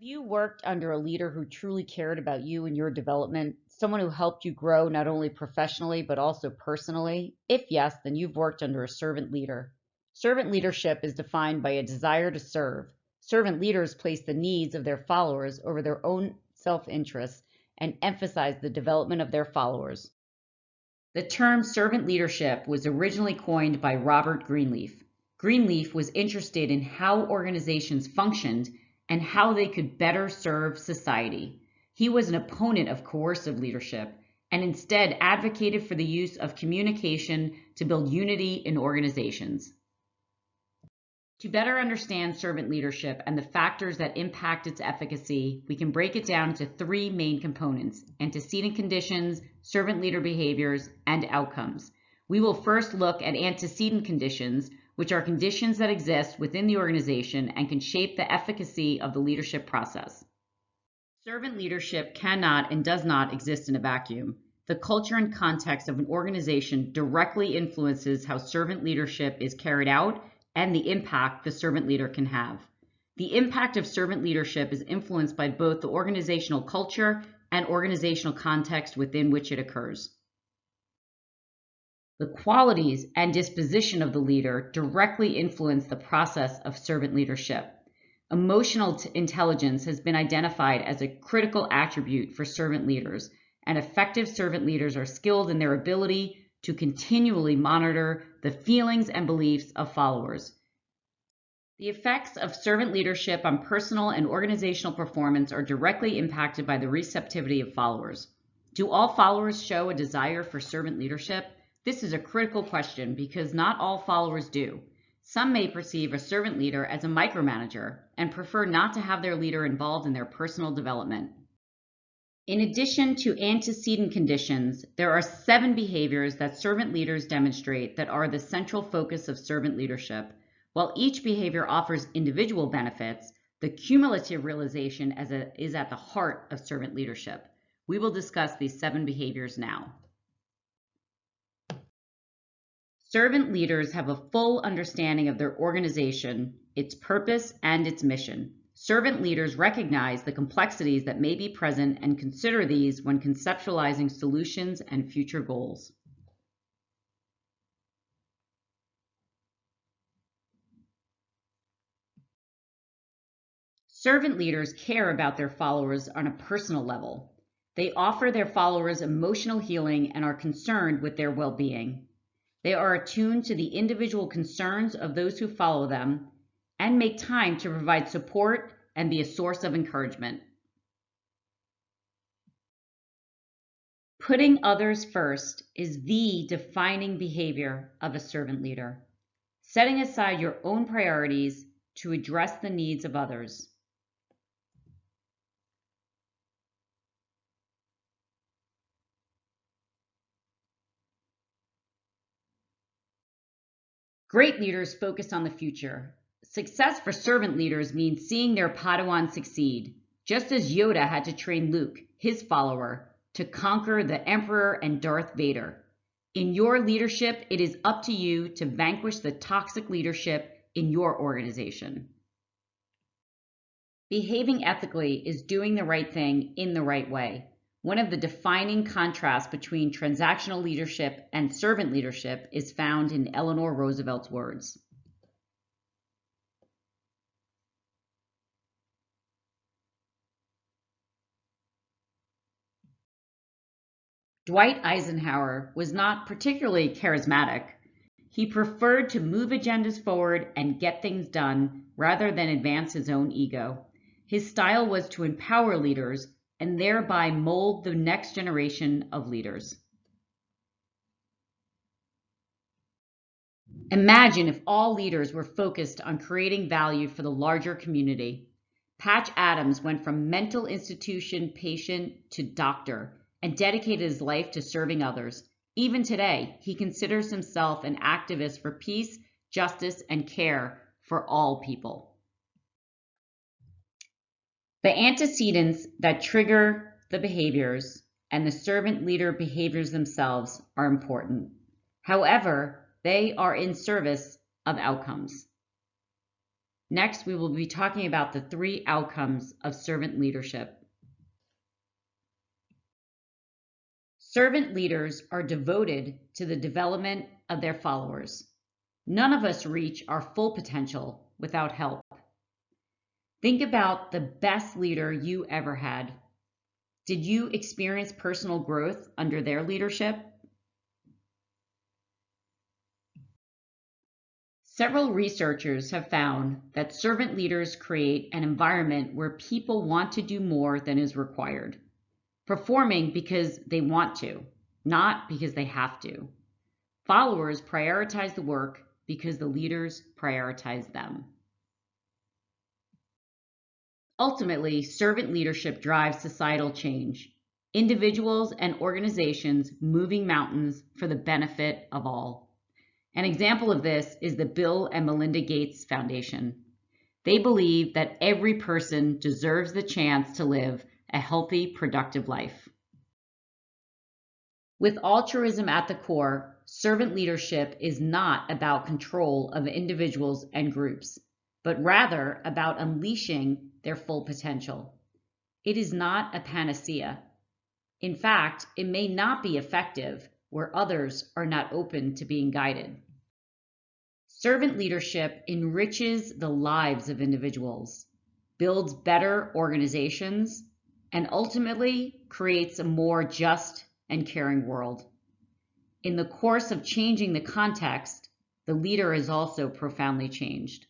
You worked under a leader who truly cared about you and your development, someone who helped you grow not only professionally but also personally? If yes, then you've worked under a servant leader. Servant leadership is defined by a desire to serve. Servant leaders place the needs of their followers over their own self interests and emphasize the development of their followers. The term servant leadership was originally coined by Robert Greenleaf. Greenleaf was interested in how organizations functioned and how they could better serve society. He was an opponent of coercive leadership and instead advocated for the use of communication to build unity in organizations. To better understand servant leadership and the factors that impact its efficacy, we can break it down into three main components: antecedent conditions, servant leader behaviors, and outcomes. We will first look at antecedent conditions, which are conditions that exist within the organization and can shape the efficacy of the leadership process. Servant leadership cannot and does not exist in a vacuum. The culture and context of an organization directly influences how servant leadership is carried out and the impact the servant leader can have. The impact of servant leadership is influenced by both the organizational culture and organizational context within which it occurs. The qualities and disposition of the leader directly influence the process of servant leadership. Emotional intelligence has been identified as a critical attribute for servant leaders, and effective servant leaders are skilled in their ability to continually monitor the feelings and beliefs of followers. The effects of servant leadership on personal and organizational performance are directly impacted by the receptivity of followers. Do all followers show a desire for servant leadership? This is a critical question because not all followers do. Some may perceive a servant leader as a micromanager and prefer not to have their leader involved in their personal development. In addition to antecedent conditions, there are 7 behaviors that servant leaders demonstrate that are the central focus of servant leadership. While each behavior offers individual benefits, the cumulative realization is at the heart of servant leadership. We will discuss these 7 behaviors now. Servant leaders have a full understanding of their organization, its purpose, and its mission. Servant leaders recognize the complexities that may be present and consider these when conceptualizing solutions and future goals. Servant leaders care about their followers on a personal level. They offer their followers emotional healing and are concerned with their well-being. They are attuned to the individual concerns of those who follow them and make time to provide support and be a source of encouragement. Putting others first is the defining behavior of a servant leader. Setting aside your own priorities to address the needs of others. Great leaders focus on the future. Success for servant leaders means seeing their Padawan succeed, just as Yoda had to train Luke, his follower, to conquer the Emperor and Darth Vader. In your leadership, it is up to you to vanquish the toxic leadership in your organization. Behaving ethically is doing the right thing in the right way. One of the defining contrasts between transactional leadership and servant leadership is found in Eleanor Roosevelt's words. Dwight Eisenhower was not particularly charismatic. He preferred to move agendas forward and get things done rather than advance his own ego. His style was to empower leaders and thereby mold the next generation of leaders. Imagine if all leaders were focused on creating value for the larger community. Patch Adams went from mental institution patient to doctor and dedicated his life to serving others. Even today, he considers himself an activist for peace, justice, and care for all people. The antecedents that trigger the behaviors and the servant leader behaviors themselves are important. However, they are in service of outcomes. Next, we will be talking about the 3 outcomes of servant leadership. Servant leaders are devoted to the development of their followers. None of us reach our full potential without help. Think about the best leader you ever had. Did you experience personal growth under their leadership? Several researchers have found that servant leaders create an environment where people want to do more than is required, performing because they want to, not because they have to. Followers prioritize the work because the leaders prioritize them. Ultimately, servant leadership drives societal change, individuals and organizations moving mountains for the benefit of all. An example of this is the Bill and Melinda Gates Foundation. They believe that every person deserves the chance to live a healthy, productive life. With altruism at the core, servant leadership is not about control of individuals and groups, but rather about unleashing their full potential. It is not a panacea. In fact, it may not be effective where others are not open to being guided. Servant leadership enriches the lives of individuals, builds better organizations, and ultimately creates a more just and caring world. In the course of changing the context, the leader is also profoundly changed.